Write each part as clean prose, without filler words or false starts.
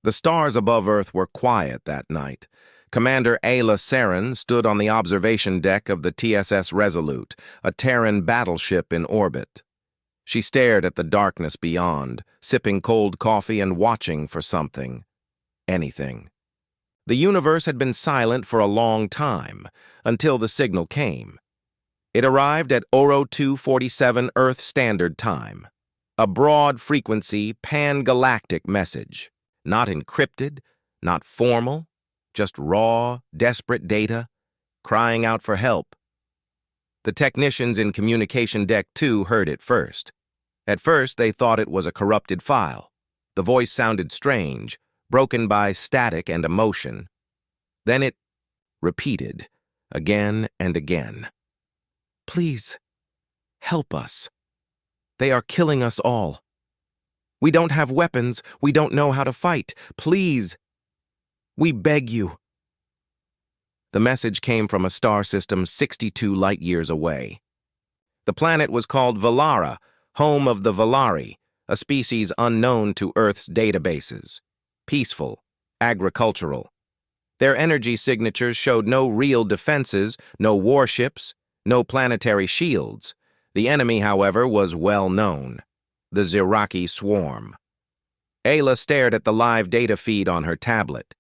The stars above Earth were quiet that night. Commander Ayla Saren stood on the observation deck of the TSS Resolute, a Terran battleship in orbit. She stared at the darkness beyond, sipping cold coffee and watching for something. Anything. The universe had been silent for a long time, until the signal came. It arrived at Oro 247 Earth Standard Time. A broad-frequency, pan-galactic message. Not encrypted, not formal, just raw, desperate data, crying out for help. The technicians in Communication Deck 2 heard it first. At first, they thought it was a corrupted file. The voice sounded strange, broken by static and emotion. Then it repeated, again and again. Please, help us. They are killing us all. We don't have weapons. We don't know how to fight. Please, we beg you. The message came from a star system 62 light-years away. The planet was called Valara, home of the Valari, a species unknown to Earth's databases. Peaceful, agricultural. Their energy signatures showed no real defenses, no warships, no planetary shields. The enemy, however, was well known. The Ziraki swarm. Ayla stared at the live data feed on her tablet.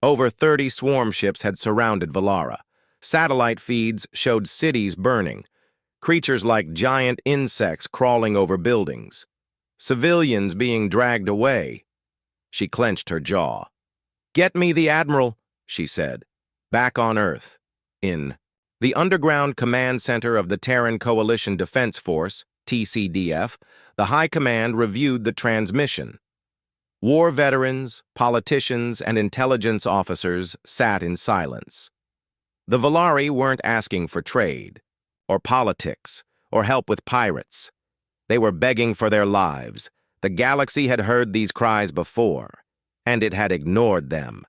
Over 30 swarm ships had surrounded Valara. Satellite feeds showed cities burning, creatures like giant insects crawling over buildings, civilians being dragged away. She clenched her jaw. "Get me the Admiral," she said. Back on Earth, in the underground command center of the Terran Coalition Defense Force, TCDF, the High Command reviewed the transmission. War veterans, politicians, and intelligence officers sat in silence. The Valari weren't asking for trade, or politics, or help with pirates. They were begging for their lives. The galaxy had heard these cries before, and it had ignored them.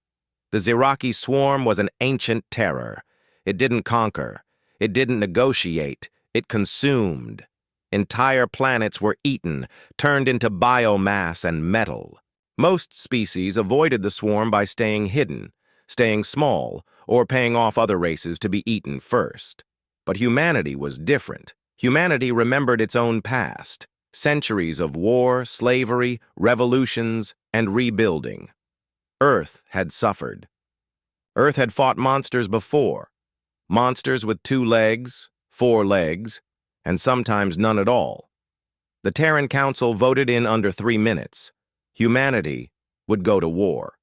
The Ziraki swarm was an ancient terror. It didn't conquer. It didn't negotiate. It consumed. Entire planets were eaten, turned into biomass and metal. Most species avoided the swarm by staying hidden, staying small, or paying off other races to be eaten first. But humanity was different. Humanity remembered its own past, centuries of war, slavery, revolutions, and rebuilding. Earth had suffered. Earth had fought monsters before. Monsters with 2 legs, 4 legs, and sometimes none at all. The Terran Council voted in under 3 minutes. Humanity would go to war.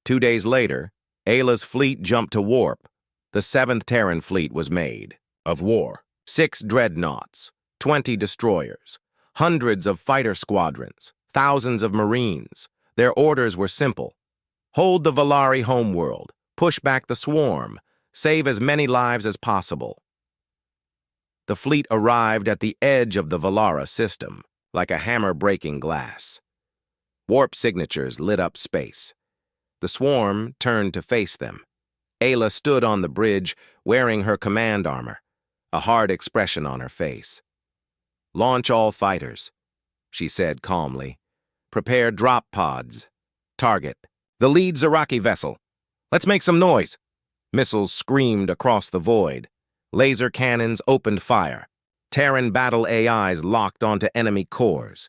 2 days later, Ayla's fleet jumped to warp. The 7th Terran fleet was made. Of war. 6 dreadnoughts, 20 destroyers, hundreds of fighter squadrons, thousands of marines. Their orders were simple. Hold the Valari homeworld, push back the swarm, save as many lives as possible. The fleet arrived at the edge of the Valara system, like a hammer breaking glass. Warp signatures lit up space. The swarm turned to face them. Ayla stood on the bridge, wearing her command armor, a hard expression on her face. "Launch all fighters," she said calmly. "Prepare drop pods. Target the lead Ziraki vessel. Let's make some noise." Missiles screamed across the void. Laser cannons opened fire. Terran battle AIs locked onto enemy cores.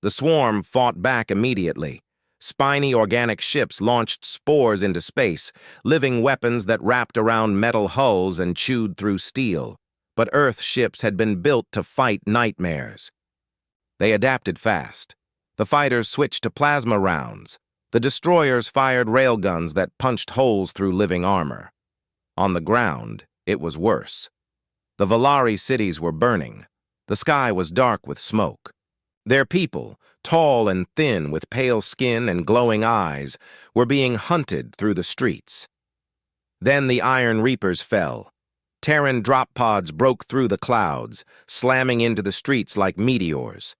The swarm fought back immediately. Spiny organic ships launched spores into space, living weapons that wrapped around metal hulls and chewed through steel. But Earth ships had been built to fight nightmares. They adapted fast. The fighters switched to plasma rounds. The destroyers fired railguns that punched holes through living armor. On the ground, it was worse. The Valari cities were burning. The sky was dark with smoke. Their people, tall and thin with pale skin and glowing eyes, were being hunted through the streets. Then the Iron Reapers fell. Terran drop pods broke through the clouds, slamming into the streets like meteors.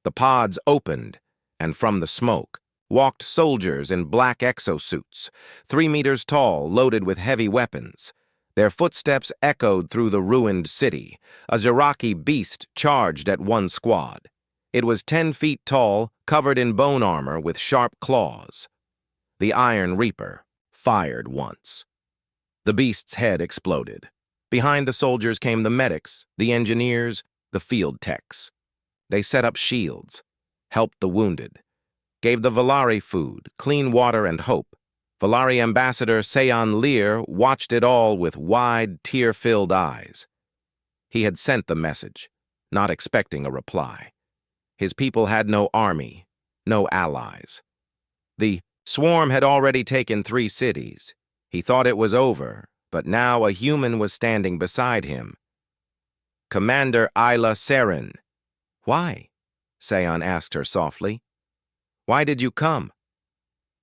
The pods opened, and from the smoke walked soldiers in black exosuits, 3 meters tall, loaded with heavy weapons. Their footsteps echoed through the ruined city. A Ziraki beast charged at one squad. It was 10 feet tall, covered in bone armor with sharp claws. The Iron Reaper fired once. The beast's head exploded. Behind the soldiers came the medics, the engineers, the field techs. They set up shields, helped the wounded, gave the Valari food, clean water, and hope. Valari Ambassador Seon Lear watched it all with wide, tear-filled eyes. He had sent the message, not expecting a reply. His people had no army, no allies. The swarm had already taken 3 cities. He thought it was over, but now a human was standing beside him. Commander Ayla Seren. Why? Seon asked her softly. Why did you come?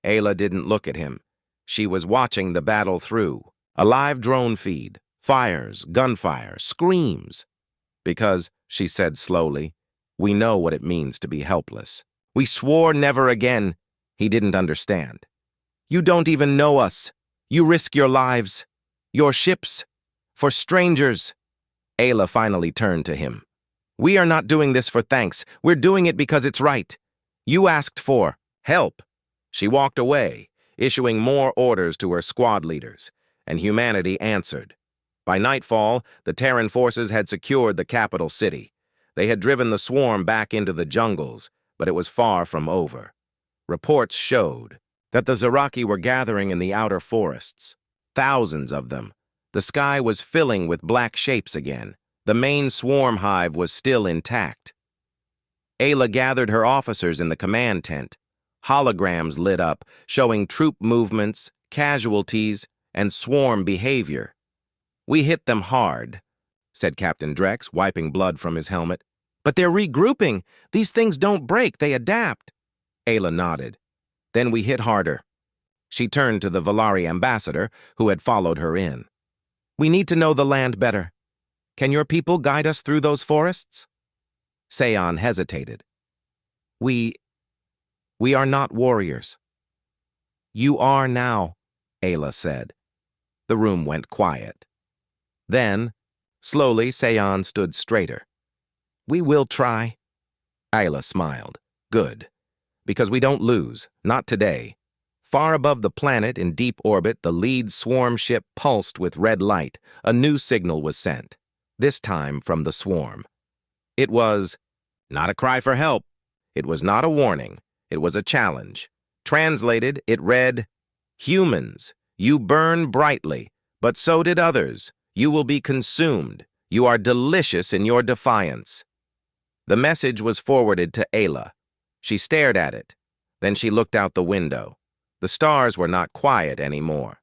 Ayla didn't look at him. She was watching the battle through. A live drone feed, fires, gunfire, screams. Because, she said slowly, we know what it means to be helpless. We swore never again. He didn't understand. You don't even know us. You risk your lives, your ships, for strangers. Ayla finally turned to him. We are not doing this for thanks. We're doing it because it's right. You asked for help. She walked away, issuing more orders to her squad leaders, and humanity answered. By nightfall, the Terran forces had secured the capital city. They had driven the swarm back into the jungles, but it was far from over. Reports showed that the Zaraki were gathering in the outer forests. Thousands of them. The sky was filling with black shapes again. The main swarm hive was still intact. Ayla gathered her officers in the command tent. Holograms lit up, showing troop movements, casualties, and swarm behavior. We hit them hard, said Captain Drex, wiping blood from his helmet. But they're regrouping. These things don't break, they adapt. Ayla nodded. Then we hit harder. She turned to the Valari ambassador, who had followed her in. We need to know the land better. Can your people guide us through those forests? Seon hesitated. We are not warriors. You are now, Ayla said. The room went quiet. Then, slowly, Seon stood straighter. We will try. Ayla smiled. Good. Because we don't lose, not today. Far above the planet, in deep orbit, the lead swarm ship pulsed with red light. A new signal was sent, this time from the swarm. It was not a cry for help. It was not a warning. It was a challenge. Translated, it read, Humans, you burn brightly, but so did others. You will be consumed. You are delicious in your defiance. The message was forwarded to Ayla. She stared at it. Then she looked out the window. The stars were not quiet anymore.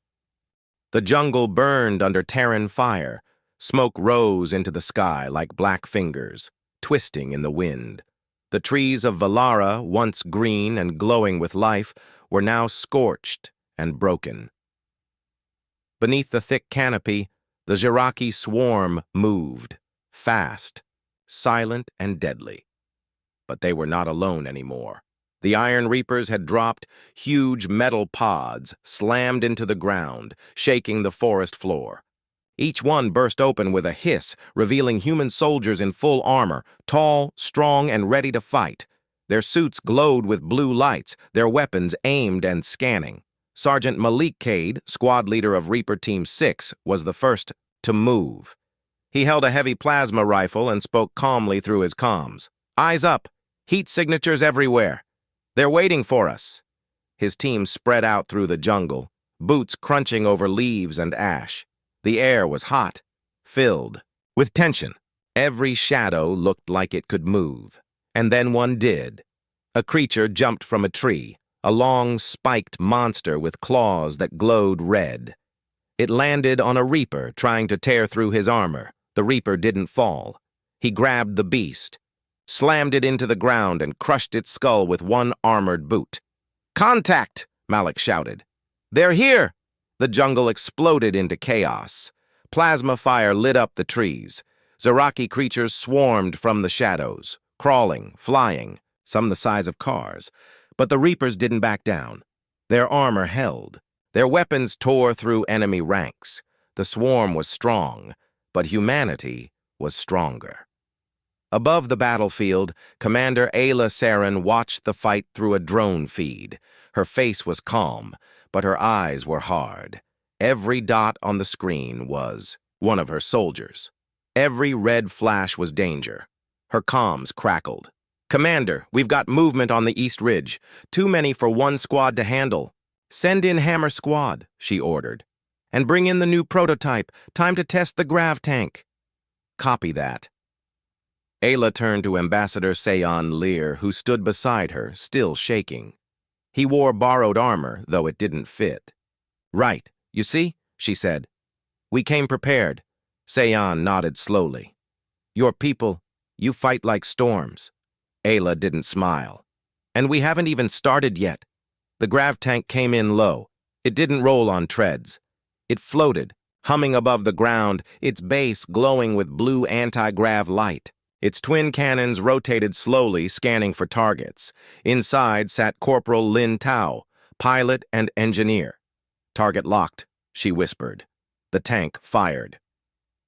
The jungle burned under Terran fire. Smoke rose into the sky like black fingers, twisting in the wind. The trees of Valara, once green and glowing with life, were now scorched and broken. Beneath the thick canopy, the Zaraki swarm moved, fast, silent and deadly. But they were not alone anymore. The Iron Reapers had dropped huge metal pods, slammed into the ground, shaking the forest floor. Each one burst open with a hiss, revealing human soldiers in full armor, tall, strong, and ready to fight. Their suits glowed with blue lights, their weapons aimed and scanning. Sergeant Malik Cade, squad leader of Reaper Team 6, was the first to move. He held a heavy plasma rifle and spoke calmly through his comms. Eyes up! Heat signatures everywhere! They're waiting for us. His team spread out through the jungle, boots crunching over leaves and ash. The air was hot, filled with tension. Every shadow looked like it could move. And then one did. A creature jumped from a tree, a long, spiked monster with claws that glowed red. It landed on a Reaper, trying to tear through his armor. The Reaper didn't fall. He grabbed the beast, slammed it into the ground, and crushed its skull with one armored boot. Contact! Malik shouted. They're here! The jungle exploded into chaos. Plasma fire lit up the trees. Zaraki creatures swarmed from the shadows, crawling, flying, some the size of cars. But the Reapers didn't back down. Their armor held. Their weapons tore through enemy ranks. The swarm was strong, but humanity was stronger. Above the battlefield, Commander Ayla Seren watched the fight through a drone feed. Her face was calm, but her eyes were hard. Every dot on the screen was one of her soldiers. Every red flash was danger. Her comms crackled. "Commander, we've got movement on the East Ridge. Too many for one squad to handle. Send in Hammer Squad," she ordered. "And bring in the new prototype. Time to test the grav tank." "Copy that." Ayla turned to Ambassador Seyon Lear, who stood beside her, still shaking. He wore borrowed armor, though it didn't fit. "Right, you see," she said. "We came prepared." Seyon nodded slowly. "Your people, you fight like storms." Ayla didn't smile. "And we haven't even started yet." The grav tank came in low. It didn't roll on treads. It floated, humming above the ground, its base glowing with blue anti-grav light. Its twin cannons rotated slowly, scanning for targets. Inside sat Corporal Lin Tao, pilot and engineer. "Target locked," she whispered. The tank fired.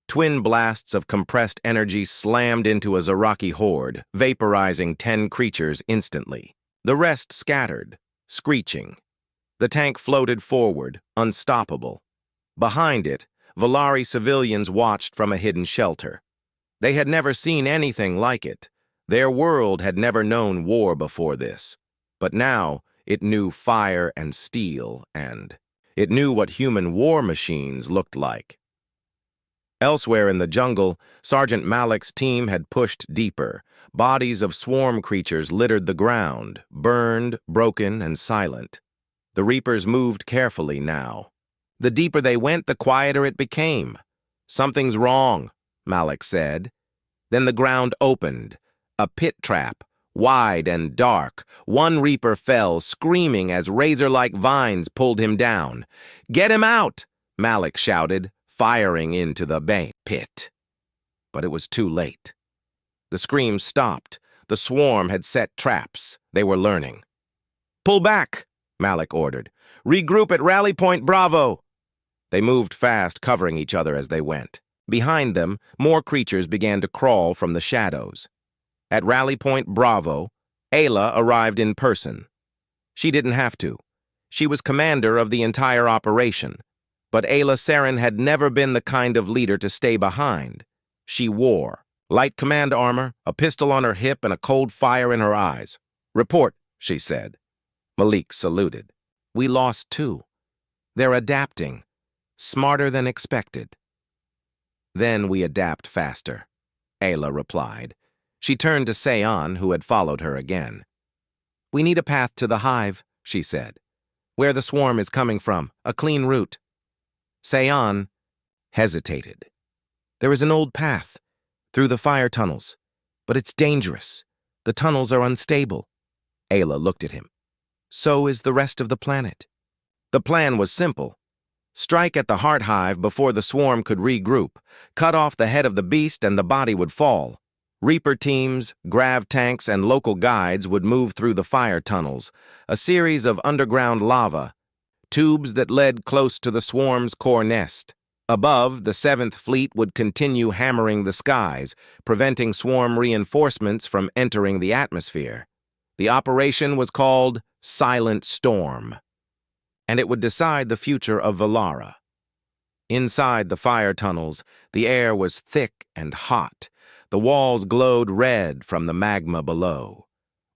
Twin blasts of compressed energy slammed into a Zaraki horde, vaporizing 10 creatures instantly. The rest scattered, screeching. The tank floated forward, unstoppable. Behind it, Valari civilians watched from a hidden shelter. They had never seen anything like it. Their world had never known war before this. But now it knew fire and steel, and it knew what human war machines looked like. Elsewhere in the jungle, Sergeant Malik's team had pushed deeper. Bodies of swarm creatures littered the ground, burned, broken, and silent. The Reapers moved carefully now. The deeper they went, the quieter it became. "Something's wrong," Malik said. Then the ground opened. A pit trap, wide and dark. One Reaper fell, screaming as razor-like vines pulled him down. "Get him out!" Malik shouted, firing into the pit. But it was too late. The screams stopped. The swarm had set traps. They were learning. "Pull back," Malik ordered. "Regroup at Rally Point Bravo." They moved fast, covering each other as they went. Behind them, more creatures began to crawl from the shadows. At Rally Point Bravo, Ayla arrived in person. She didn't have to. She was commander of the entire operation. But Ayla Saren had never been the kind of leader to stay behind. She wore light command armor, a pistol on her hip, and a cold fire in her eyes. "Report," she said. Malik saluted. "We lost 2. They're adapting. Smarter than expected." "Then we adapt faster," Ayla replied. She turned to Seyon, who had followed her again. "We need a path to the hive," she said. "Where the swarm is coming from, a clean route." Seyon hesitated. "There is an old path, through the fire tunnels, but it's dangerous. The tunnels are unstable." Ayla looked at him. "So is the rest of the planet." The plan was simple. Strike at the heart hive before the swarm could regroup, cut off the head of the beast and the body would fall. Reaper teams, grav tanks, and local guides would move through the fire tunnels, a series of underground lava, tubes that led close to the swarm's core nest. Above, the 7th Fleet would continue hammering the skies, preventing swarm reinforcements from entering the atmosphere. The operation was called Silent Storm, and it would decide the future of Valara. Inside the fire tunnels, the air was thick and hot. The walls glowed red from the magma below.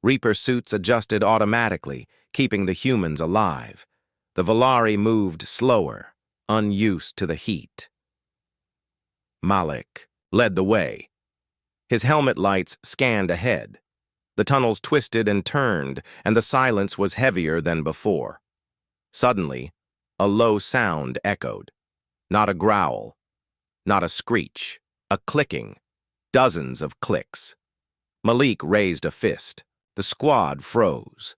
Reaper suits adjusted automatically, keeping the humans alive. The Valari moved slower, unused to the heat. Malik led the way. His helmet lights scanned ahead. The tunnels twisted and turned, and the silence was heavier than before. Suddenly, a low sound echoed. Not a growl, not a screech, a clicking, dozens of clicks. Malik raised a fist. The squad froze.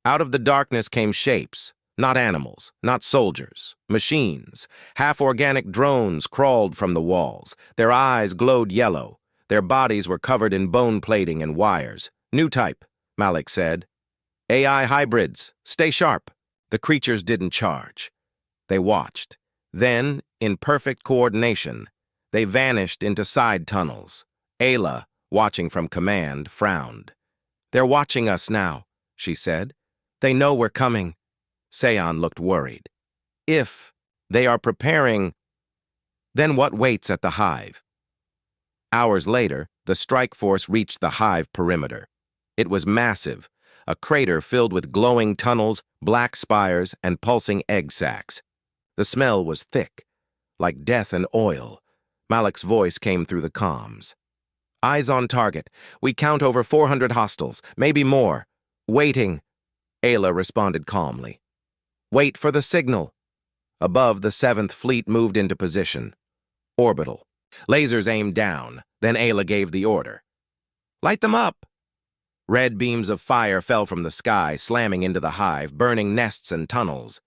Out of the darkness came shapes, not animals, not soldiers, machines. Half-organic drones crawled from the walls. Their eyes glowed yellow. Their bodies were covered in bone plating and wires. "New type," Malik said. "AI hybrids. Stay sharp." The creatures didn't charge. They watched. Then, in perfect coordination, they vanished into side tunnels. Ayla, watching from command, frowned. "They're watching us now," she said. They know we're coming. Seon looked worried. If they are preparing, then what waits at the hive? Hours later, the strike force reached the hive perimeter. It was massive, a crater filled with glowing tunnels, black spires, and pulsing egg sacs. The smell was thick, like death and oil. Malik's voice came through the comms. Eyes on target. We count over 400 hostiles, maybe more. Waiting. Ayla responded calmly. Wait for the signal. Above, the 7th Fleet moved into position. Orbital. Lasers aimed down, then Ayla gave the order. Light them up! Red beams of fire fell from the sky, slamming into the hive, burning nests and tunnels.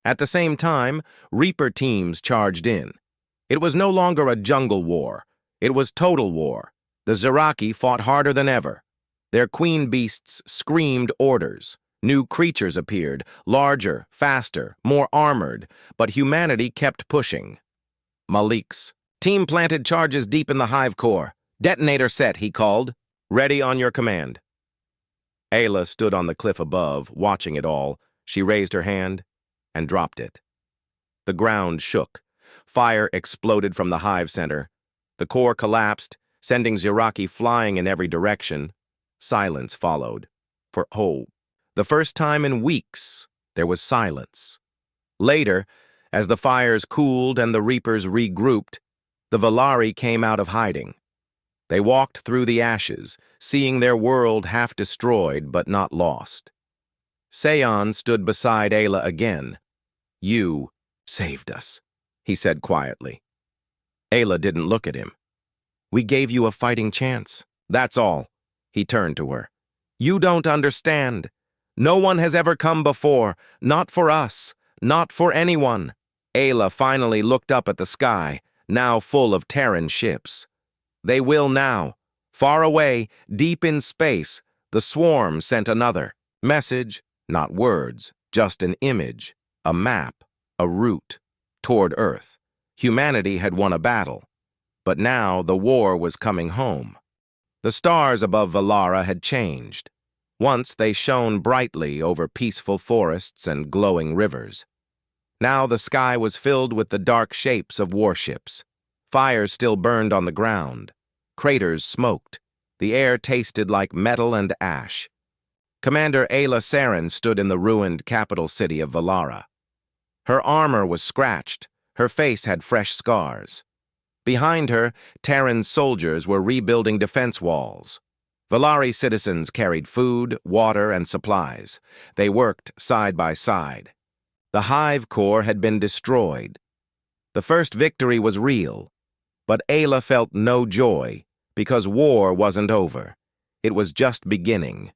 At the same time, Reaper teams charged in. It was no longer a jungle war. It was total war. The Zeraki fought harder than ever. Their queen beasts screamed orders. New creatures appeared, larger, faster, more armored, but humanity kept pushing. Malik's team planted charges deep in the hive core. Detonator set, he called. Ready on your command. Ayla stood on the cliff above, watching it all. She raised her hand and dropped it. The ground shook. Fire exploded from the hive center. The core collapsed, sending Zeraki flying in every direction. Silence followed. The first time in weeks, there was silence. Later, as the fires cooled and the Reapers regrouped, the Valari came out of hiding. They walked through the ashes, seeing their world half destroyed but not lost. Seon stood beside Ayla again. You saved us, he said quietly. Ayla didn't look at him. We gave you a fighting chance. That's all. He turned to her. You don't understand. No one has ever come before. Not for us. Not for anyone. Ayla finally looked up at the sky, now full of Terran ships. They will now. Far away, deep in space, the swarm sent another message, not words, just an image, a map, a route, toward Earth. Humanity had won a battle, but now the war was coming home. The stars above Valara had changed. Once they shone brightly over peaceful forests and glowing rivers. Now the sky was filled with the dark shapes of warships. Fires still burned on the ground. Craters smoked. The air tasted like metal and ash. Commander Ayla Saren stood in the ruined capital city of Valara. Her armor was scratched. Her face had fresh scars. Behind her, Terran soldiers were rebuilding defense walls. Valari citizens carried food, water, and supplies. They worked side by side. The hive core had been destroyed. The first victory was real, but Ayla felt no joy because war wasn't over. It was just beginning.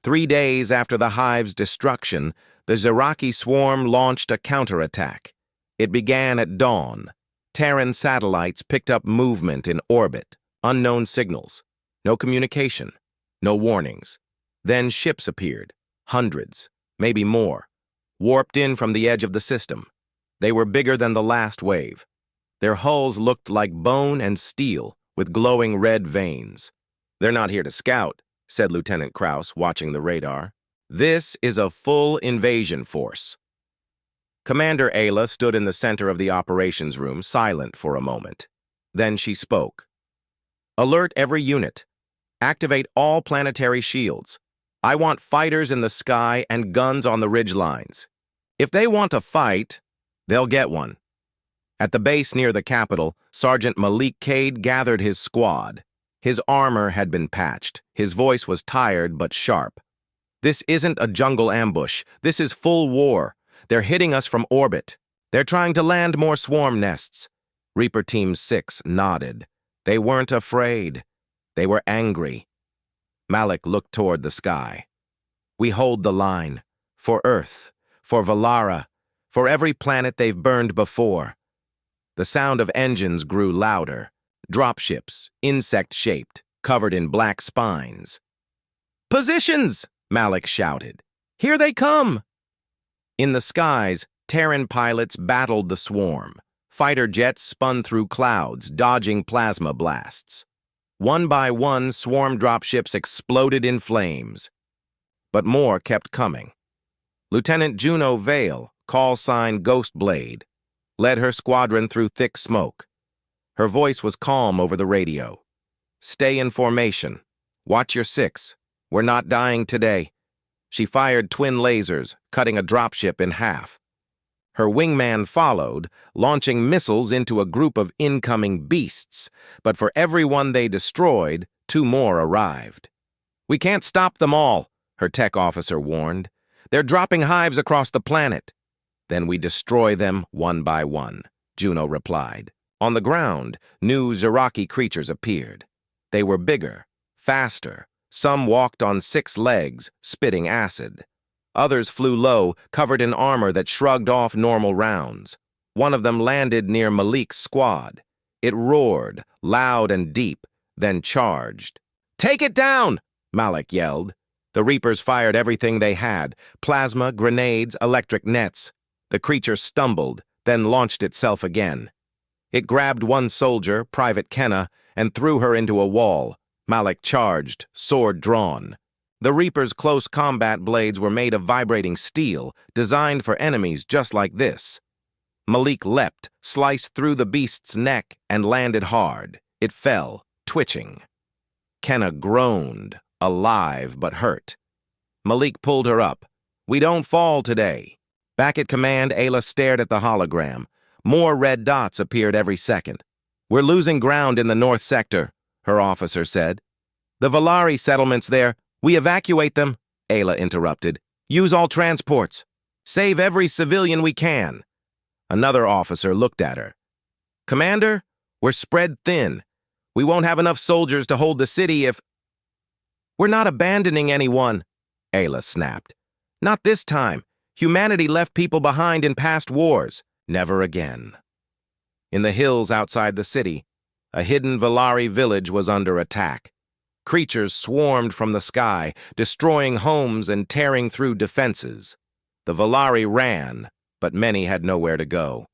3 days after the hive's destruction, the Zeraki swarm launched a counterattack. It began at dawn. Terran satellites picked up movement in orbit, unknown signals. No communication, no warnings. Then ships appeared, hundreds, maybe more, warped in from the edge of the system. They were bigger than the last wave. Their hulls looked like bone and steel, with glowing red veins. They're not here to scout, said Lieutenant Krauss, watching the radar. This is a full invasion force. Commander Ayla stood in the center of the operations room, silent for a moment. Then she spoke. Alert every unit. Activate all planetary shields. I want fighters in the sky and guns on the ridge lines. If they want to fight, they'll get one. At the base near the capital, Sergeant Malik Cade gathered his squad. His armor had been patched. His voice was tired but sharp. This isn't a jungle ambush. This is full war. They're hitting us from orbit. They're trying to land more swarm nests. Reaper Team 6 nodded. They weren't afraid. They were angry. Malik looked toward the sky. We hold the line. For Earth. For Valara. For every planet they've burned before. The sound of engines grew louder. Dropships, insect-shaped, covered in black spines. Positions! Malik shouted. Here they come! In the skies, Terran pilots battled the swarm. Fighter jets spun through clouds, dodging plasma blasts. One by one, swarm dropships exploded in flames. But more kept coming. Lieutenant Juno Vale, call sign Ghost Blade, led her squadron through thick smoke. Her voice was calm over the radio. "Stay in formation. Watch your six. We're not dying today." She fired twin lasers, cutting a dropship in half. Her wingman followed, launching missiles into a group of incoming beasts, but for every one they destroyed, 2 more arrived. "We can't stop them all," her tech officer warned. "They're dropping hives across the planet." "Then we destroy them one by one," Juno replied. On the ground, new Zeraki creatures appeared. They were bigger, faster. Some walked on 6 legs, spitting acid. Others flew low, covered in armor that shrugged off normal rounds. One of them landed near Malik's squad. It roared, loud and deep, then charged. "Take it down!" Malik yelled. The Reapers fired everything they had: plasma, grenades, electric nets. The creature stumbled, then launched itself again. It grabbed one soldier, Private Kenna, and threw her into a wall. Malik charged, sword drawn. The Reaper's close combat blades were made of vibrating steel, designed for enemies just like this. Malik leapt, sliced through the beast's neck, and landed hard. It fell, twitching. Kenna groaned, alive but hurt. Malik pulled her up. "We don't fall today." Back at command, Ayla stared at the hologram. More red dots appeared every second. "We're losing ground in the north sector," her officer said. "The Valari settlements there. We evacuate them," Ayla interrupted. "Use all transports. Save every civilian we can." Another officer looked at her. "Commander, we're spread thin. We won't have enough soldiers to hold the city if—" "We're not abandoning anyone," Ayla snapped. "Not this time. Humanity left people behind in past wars. Never again." In the hills outside the city, a hidden Valari village was under attack. Creatures swarmed from the sky, destroying homes and tearing through defenses. The Valari ran, but many had nowhere to go.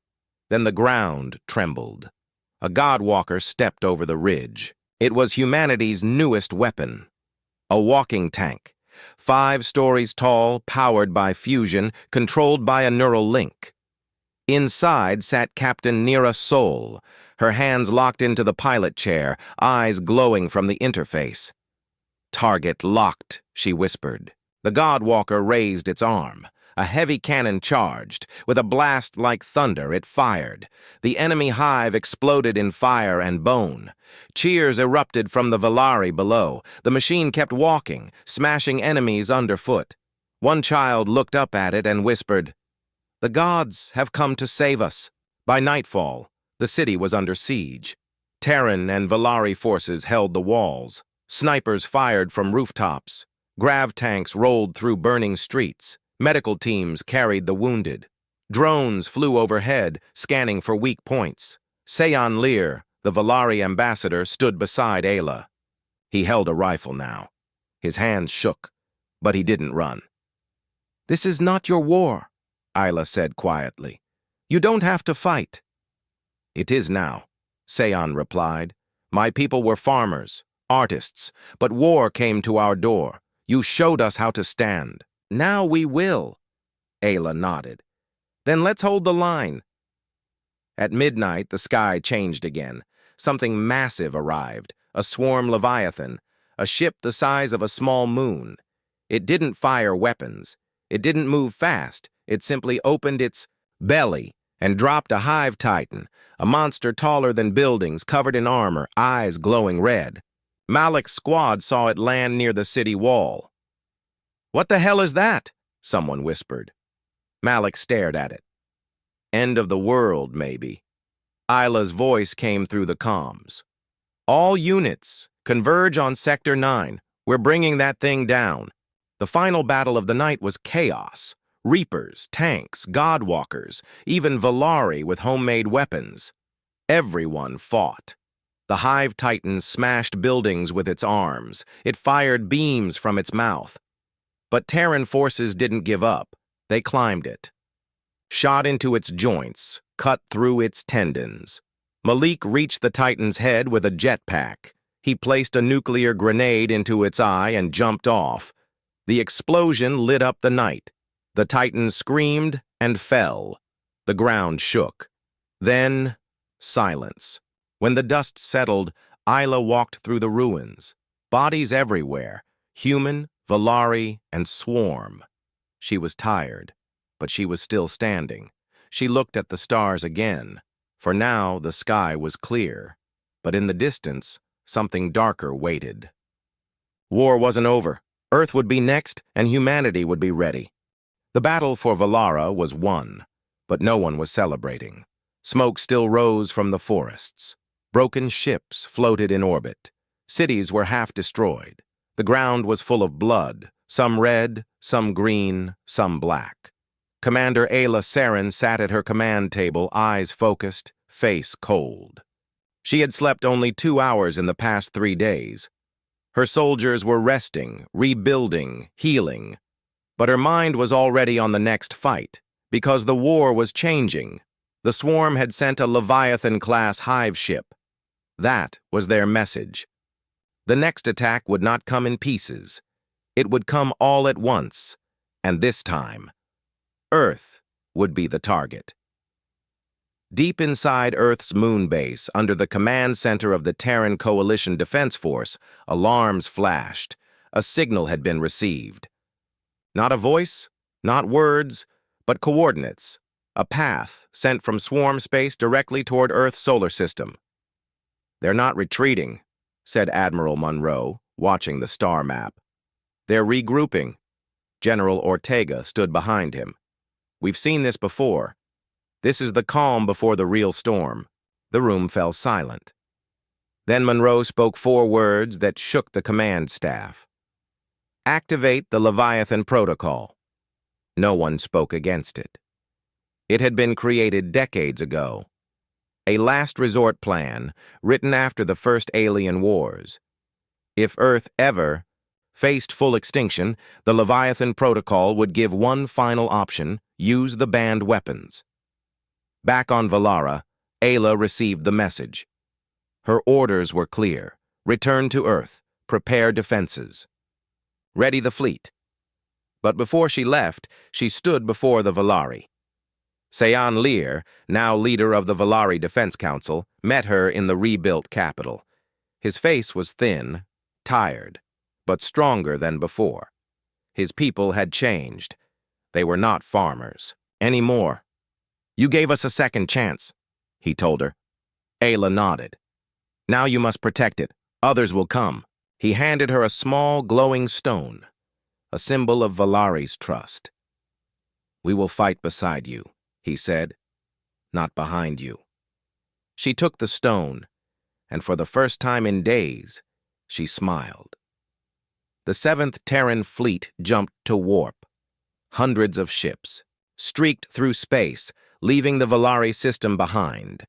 Then the ground trembled. A Godwalker stepped over the ridge. It was humanity's newest weapon. A walking tank, 5 stories tall, powered by fusion, controlled by a neural link. Inside sat Captain Nira Sol, her hands locked into the pilot chair, eyes glowing from the interface. "Target locked," she whispered. The Godwalker raised its arm. A heavy cannon charged. With a blast like thunder, it fired. The enemy hive exploded in fire and bone. Cheers erupted from the Valari below. The machine kept walking, smashing enemies underfoot. One child looked up at it and whispered, "The gods have come to save us." By nightfall, the city was under siege. Terran and Valari forces held the walls. Snipers fired from rooftops. Grav tanks rolled through burning streets. Medical teams carried the wounded. Drones flew overhead, scanning for weak points. Seyon Lear, the Valari ambassador, stood beside Ayla. He held a rifle now. His hands shook, but he didn't run. "This is not your war," Ayla said quietly. "You don't have to fight." "It is now," Seyon replied. "My people were farmers, artists, but war came to our door. You showed us how to stand. Now we will." Ayla nodded. "Then let's hold the line." At midnight, the sky changed again. Something massive arrived, a swarm Leviathan, a ship the size of a small moon. It didn't fire weapons. It didn't move fast. It simply opened its belly and dropped a hive titan, a monster taller than buildings, covered in armor, eyes glowing red. Malik's squad saw it land near the city wall. "What the hell is that?" someone whispered. Malik stared at it. "End of the world, maybe." Ayla's voice came through the comms. "All units, converge on Sector 9. We're bringing that thing down." The final battle of the night was chaos. Reapers, tanks, Godwalkers, even Valari with homemade weapons. Everyone fought. The Hive Titan smashed buildings with its arms. It fired beams from its mouth. But Terran forces didn't give up. They climbed it. Shot into its joints, cut through its tendons. Malik reached the Titan's head with a jetpack. He placed a nuclear grenade into its eye and jumped off. The explosion lit up the night. The Titan screamed and fell. The ground shook. Then, silence. When the dust settled, Isla walked through the ruins. Bodies everywhere, human, Valari, and swarm. She was tired, but she was still standing. She looked at the stars again, for now the sky was clear. But in the distance, something darker waited. War wasn't over. Earth would be next, and humanity would be ready. The battle for Valara was won, but no one was celebrating. Smoke still rose from the forests. Broken ships floated in orbit. Cities were half destroyed. The ground was full of blood, some red, some green, some black. Commander Ayla Saren sat at her command table, eyes focused, face cold. She had slept only 2 hours in the past 3 days. Her soldiers were resting, rebuilding, healing. But her mind was already on the next fight, because the war was changing. The swarm had sent a Leviathan-class hive ship. That was their message. The next attack would not come in pieces. It would come all at once, and this time, Earth would be the target. Deep inside Earth's moon base, under the command center of the Terran Coalition Defense Force, alarms flashed. A signal had been received. Not a voice, not words, but coordinates. A path sent from swarm space directly toward Earth's solar system. "They're not retreating," said Admiral Monroe, watching the star map. "They're regrouping." General Ortega stood behind him. "We've seen this before. This is the calm before the real storm." The room fell silent. Then Monroe spoke 4 words that shook the command staff. "Activate the Leviathan Protocol." No one spoke against it. It had been created decades ago. A last resort plan written after the first alien wars. If Earth ever faced full extinction, the Leviathan Protocol would give one final option: use the banned weapons. Back on Valara, Ayla received the message. Her orders were clear: return to Earth, prepare defenses, ready the fleet. But before she left, she stood before the Valari. Sayan Lear, now leader of the Valari Defense Council, met her in the rebuilt capital. His face was thin, tired, but stronger than before. His people had changed. They were not farmers anymore. "You gave us a second chance," he told her. Ayla nodded. "Now you must protect it. Others will come." He handed her a small, glowing stone, a symbol of Valari's trust. "We will fight beside you," he said, "not behind you." She took the stone, and for the first time in days, she smiled. The 7th Terran Fleet jumped to warp. Hundreds of ships streaked through space, leaving the Valari system behind.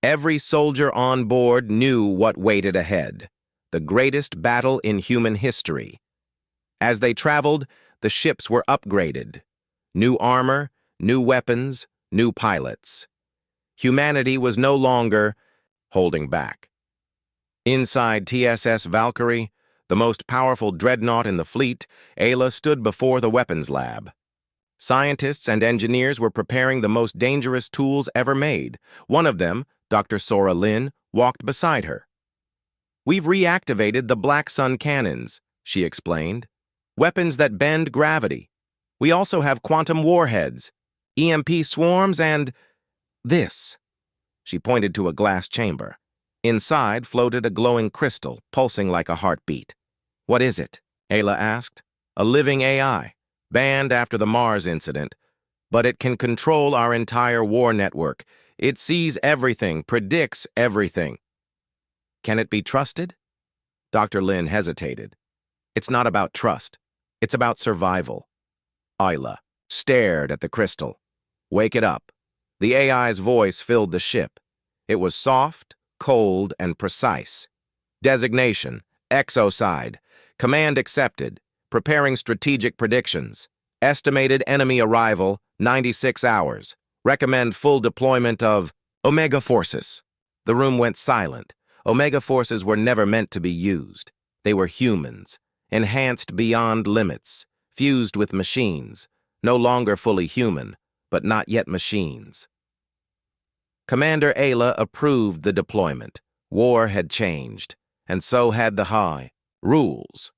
Every soldier on board knew what waited ahead: the greatest battle in human history. As they traveled, the ships were upgraded. New armor, new weapons, new pilots. Humanity was no longer holding back. Inside TSS Valkyrie, the most powerful dreadnought in the fleet, Ayla stood before the weapons lab. Scientists and engineers were preparing the most dangerous tools ever made. One of them, Dr. Sora Lin, walked beside her. "We've reactivated the Black Sun cannons," she explained. "Weapons that bend gravity. We also have quantum warheads, EMP swarms, and this." She pointed to a glass chamber. Inside floated a glowing crystal, pulsing like a heartbeat. "What is it?" Ayla asked. "A living AI, banned after the Mars incident, but it can control our entire war network. It sees everything, predicts everything." "Can it be trusted?" Dr. Lin hesitated. "It's not about trust. It's about survival." Ayla stared at the crystal. "Wake it up." The AI's voice filled the ship. It was soft, cold, and precise. Designation: Exocide. Command accepted. Preparing strategic predictions. Estimated enemy arrival: 96 hours. Recommend full deployment of Omega forces. The room went silent. Omega forces were never meant to be used. They were humans, enhanced beyond limits, fused with machines, no longer fully human, but not yet machines. Commander Ayla approved the deployment. War had changed, and so had the high rules.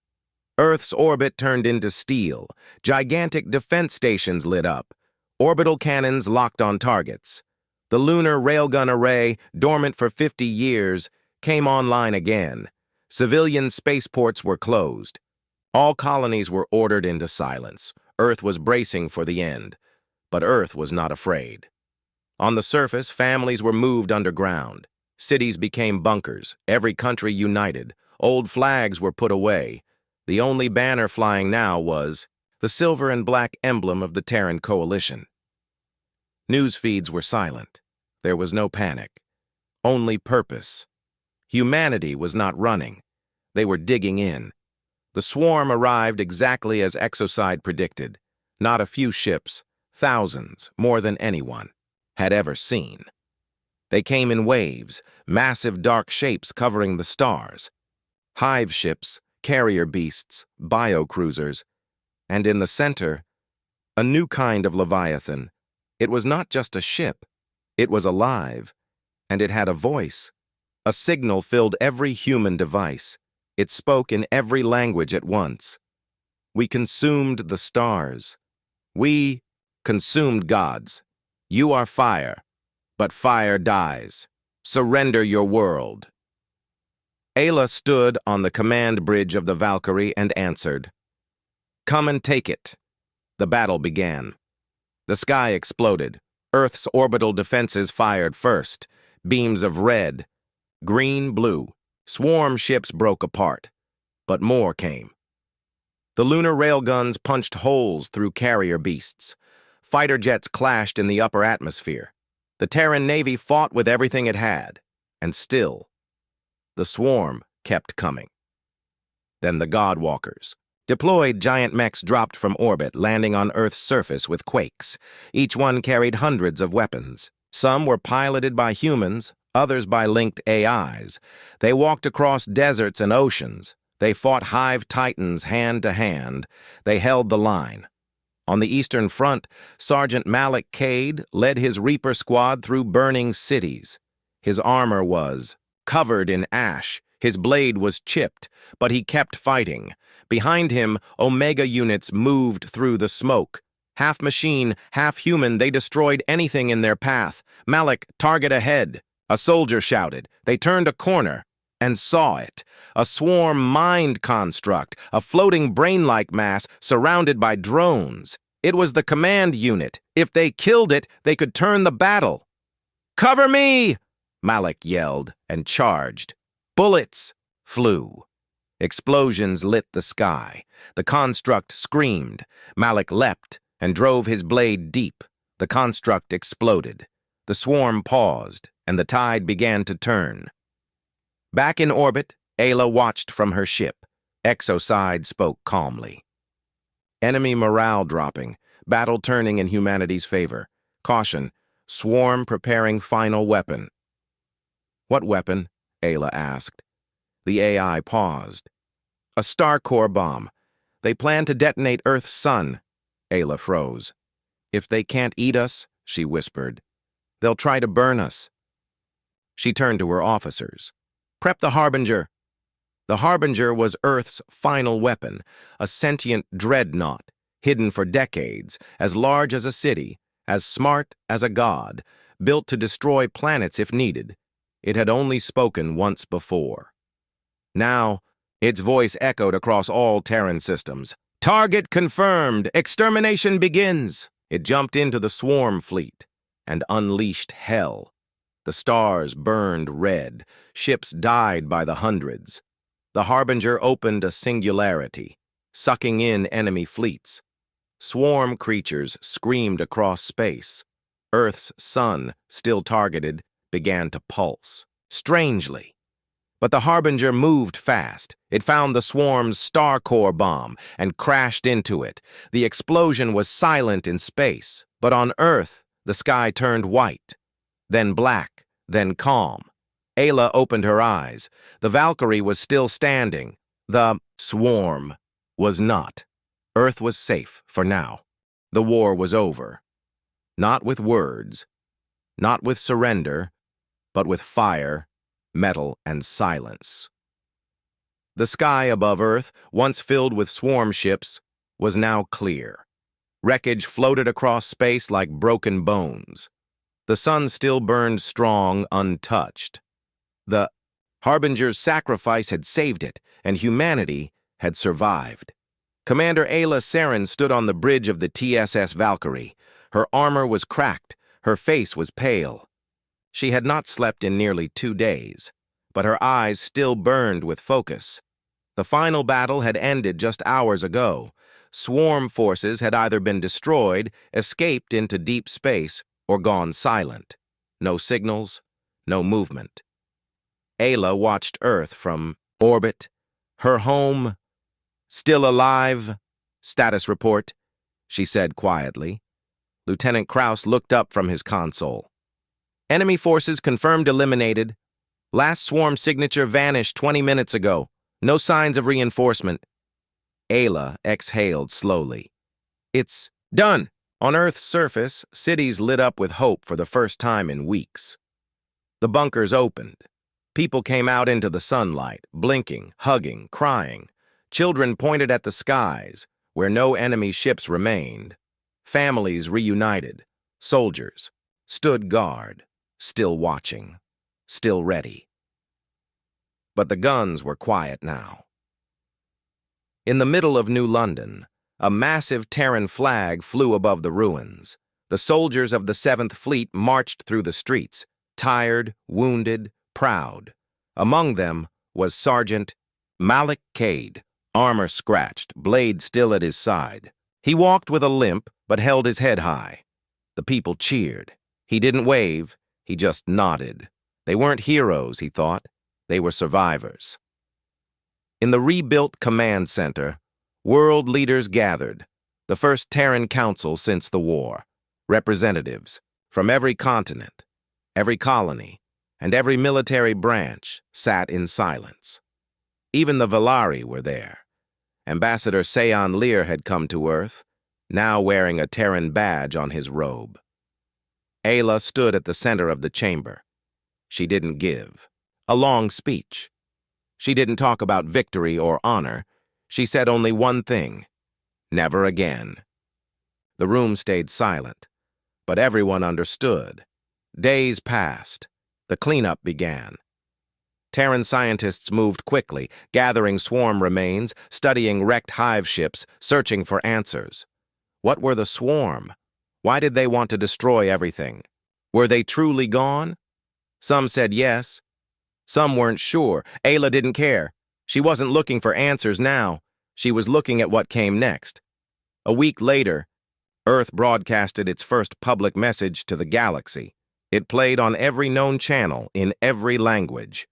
Earth's orbit turned into steel. Gigantic defense stations lit up. Orbital cannons locked on targets. The lunar railgun array, dormant for 50 years, came online again. Civilian spaceports were closed. All colonies were ordered into silence. Earth was bracing for the end, but Earth was not afraid. On the surface, families were moved underground. Cities became bunkers, every country united. Old flags were put away. The only banner flying now was the silver and black emblem of the Terran coalition. News feeds were silent. There was no panic, only purpose. Humanity was not running. They were digging in. The swarm arrived exactly as Exocide predicted. Not a few ships, thousands, more than anyone had ever seen. They came in waves, massive dark shapes covering the stars. Hive ships, carrier beasts, biocruisers, and in the center, a new kind of Leviathan. It was not just a ship, it was alive, and it had a voice. A signal filled every human device. It spoke in every language at once. We consumed the stars. We consumed gods. You are fire, but fire dies. Surrender your world. Ayla stood on the command bridge of the Valkyrie and answered. Come and take it. The battle began. The sky exploded. Earth's orbital defenses fired first. Beams of red, green, blue. Swarm ships broke apart. But more came. The lunar railguns punched holes through carrier beasts. Fighter jets clashed in the upper atmosphere. The Terran Navy fought with everything it had. And still, the swarm kept coming. Then the Godwalkers. Deployed giant mechs dropped from orbit, landing on Earth's surface with quakes. Each one carried hundreds of weapons. Some were piloted by humans, others by linked AIs. They walked across deserts and oceans. They fought hive titans hand to hand. They held the line. On the Eastern Front, Sergeant Malik Cade led his Reaper squad through burning cities. His armor was covered in ash. His blade was chipped, but he kept fighting. Behind him, Omega units moved through the smoke. Half machine, half human, they destroyed anything in their path. Malik, target ahead. A soldier shouted. They turned a corner and saw it. A swarm mind construct, a floating brain-like mass surrounded by drones. It was the command unit. If they killed it, they could turn the battle. Cover me! Malik yelled and charged. Bullets flew. Explosions lit the sky. The construct screamed. Malik leapt and drove his blade deep. The construct exploded. The swarm paused, and the tide began to turn. Back in orbit, Ayla watched from her ship. Exocide spoke calmly. Enemy morale dropping, battle turning in humanity's favor. Caution, swarm preparing final weapon. What weapon? Ayla asked. The AI paused. A star core bomb. They plan to detonate Earth's sun. Ayla froze. If they can't eat us, she whispered, they'll try to burn us. She turned to her officers. Prep the Harbinger. The Harbinger was Earth's final weapon, a sentient dreadnought, hidden for decades, as large as a city, as smart as a god, built to destroy planets if needed. It had only spoken once before. Now, its voice echoed across all Terran systems. Target confirmed! Extermination begins! It jumped into the swarm fleet and unleashed hell. The stars burned red. Ships died by the hundreds. The Harbinger opened a singularity, sucking in enemy fleets. Swarm creatures screamed across space. Earth's sun, still targeted, began to pulse. Strangely. But the Harbinger moved fast. It found the swarm's star core bomb and crashed into it. The explosion was silent in space, but on Earth, the sky turned white, then black, then calm. Ayla opened her eyes. The Valkyrie was still standing. The swarm was not. Earth was safe for now. The war was over. Not with words, not with surrender, but with fire, metal, and silence. The sky above Earth, once filled with swarm ships, was now clear. Wreckage floated across space like broken bones. The sun still burned strong, untouched. The Harbinger's sacrifice had saved it, and humanity had survived. Commander Ayla Saren stood on the bridge of the TSS Valkyrie. Her armor was cracked, her face was pale. She had not slept in nearly 2 days, but her eyes still burned with focus. The final battle had ended just hours ago. Swarm forces had either been destroyed, escaped into deep space, or gone silent. No signals, no movement. Ayla watched Earth from orbit. Her home, still alive. Status report, she said quietly. Lieutenant Krauss looked up from his console. Enemy forces confirmed eliminated. Last swarm signature vanished 20 minutes ago. No signs of reinforcement. Ayla exhaled slowly. It's done. On Earth's surface, cities lit up with hope for the first time in weeks. The bunkers opened. People came out into the sunlight, blinking, hugging, crying. Children pointed at the skies, where no enemy ships remained. Families reunited. Soldiers stood guard, still watching, still ready. But the guns were quiet now. In the middle of New London, a massive Terran flag flew above the ruins. The soldiers of the 7th Fleet marched through the streets, tired, wounded, proud. Among them was Sergeant Malik Cade, armor scratched, blade still at his side. He walked with a limp, but held his head high. The people cheered. He didn't wave, he just nodded. They weren't heroes, he thought. They were survivors. In the rebuilt command center, world leaders gathered, the first Terran council since the war. Representatives from every continent, every colony, and every military branch sat in silence. Even the Valari were there. Ambassador Seon Lear had come to Earth, now wearing a Terran badge on his robe. Ayla stood at the center of the chamber. She didn't give a long speech. She didn't talk about victory or honor. She said only one thing: never again. The room stayed silent, but everyone understood. Days passed. The cleanup began. Terran scientists moved quickly, gathering swarm remains, studying wrecked hive ships, searching for answers. What were the swarm? Why did they want to destroy everything? Were they truly gone? Some said yes. Some weren't sure. Ayla didn't care. She wasn't looking for answers now. She was looking at what came next. A week later, Earth broadcasted its first public message to the galaxy. It played on every known channel, in every language.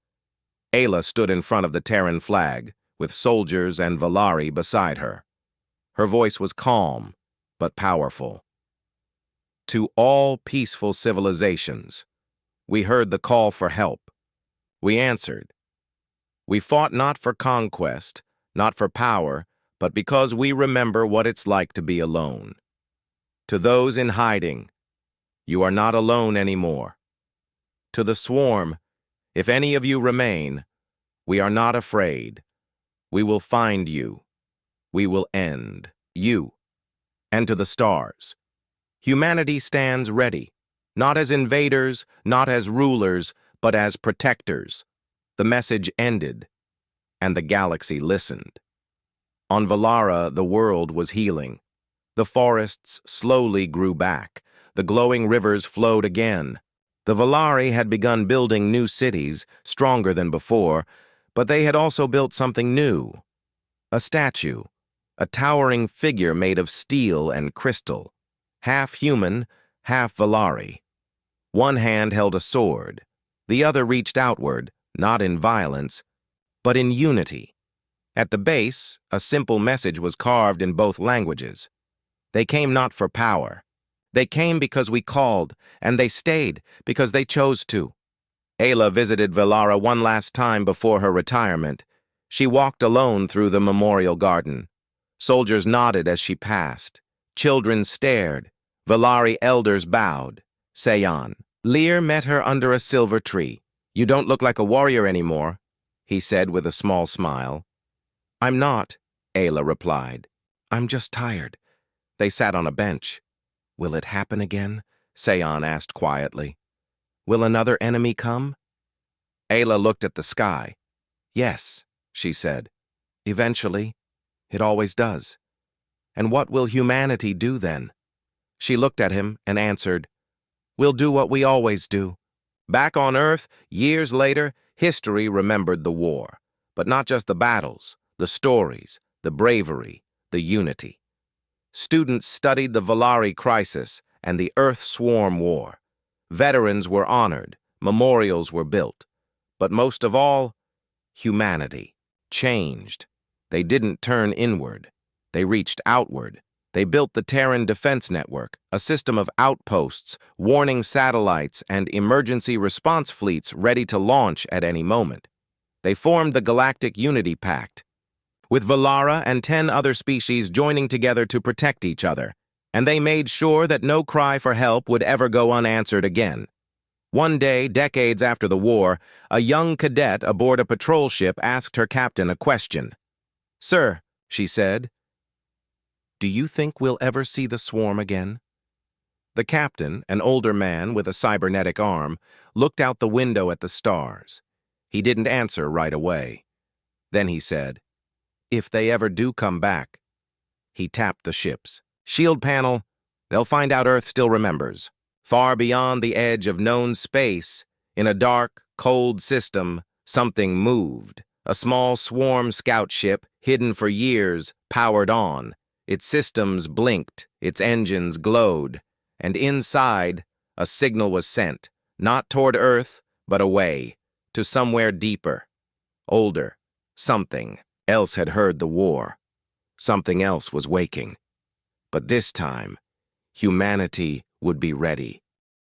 Ayla stood in front of the Terran flag, with soldiers and Valari beside her. Her voice was calm, but powerful. To all peaceful civilizations, we heard the call for help. We answered. We fought not for conquest, not for power, but because we remember what it's like to be alone. To those in hiding, you are not alone anymore. To the swarm, if any of you remain, we are not afraid. We will find you. We will end you. And to the stars, humanity stands ready, not as invaders, not as rulers, but as protectors. The message ended, and the galaxy listened. On Valara, the world was healing. The forests slowly grew back. The glowing rivers flowed again. The Valari had begun building new cities, stronger than before, but they had also built something new. A statue, a towering figure made of steel and crystal, half human, half Valari. One hand held a sword. The other reached outward, not in violence, but in unity. At the base, a simple message was carved in both languages. They came not for power. They came because we called, and they stayed because they chose to. Ayla visited Valara one last time before her retirement. She walked alone through the memorial garden. Soldiers nodded as she passed. Children stared. Valari elders bowed. Seyon. Lear met her under a silver tree. "You don't look like a warrior anymore," he said with a small smile. "I'm not," Ayla replied. "I'm just tired." They sat on a bench. "Will it happen again?" Seyon asked quietly. "Will another enemy come?" Ayla looked at the sky. "Yes," she said. "Eventually. It always does." "And what will humanity do then?" She looked at him and answered, "We'll do what we always do." Back on Earth, years later, history remembered the war. But not just the battles, the stories, the bravery, the unity. Students studied the Valari crisis and the Earth Swarm War. Veterans were honored, memorials were built. But most of all, humanity changed. They didn't turn inward. They reached outward. They built the Terran Defense Network, a system of outposts, warning satellites, and emergency response fleets ready to launch at any moment. They formed the Galactic Unity Pact, with Valara and 10 other species joining together to protect each other, and they made sure that no cry for help would ever go unanswered again. One day, decades after the war, a young cadet aboard a patrol ship asked her captain a question. "Sir," she said, "do you think we'll ever see the swarm again?" The captain, an older man with a cybernetic arm, looked out the window at the stars. He didn't answer right away. Then he said, "If they ever do come back." He tapped the ship's shield panel. "They'll find out Earth still remembers. Far beyond the edge of known space, in a dark, cold system, something moved. A small swarm scout ship, hidden for years, powered on. Its systems blinked, its engines glowed, and inside, a signal was sent, not toward Earth, but away, to somewhere deeper, older. Something else had heard the war. Something else was waking. But this time, humanity would be ready.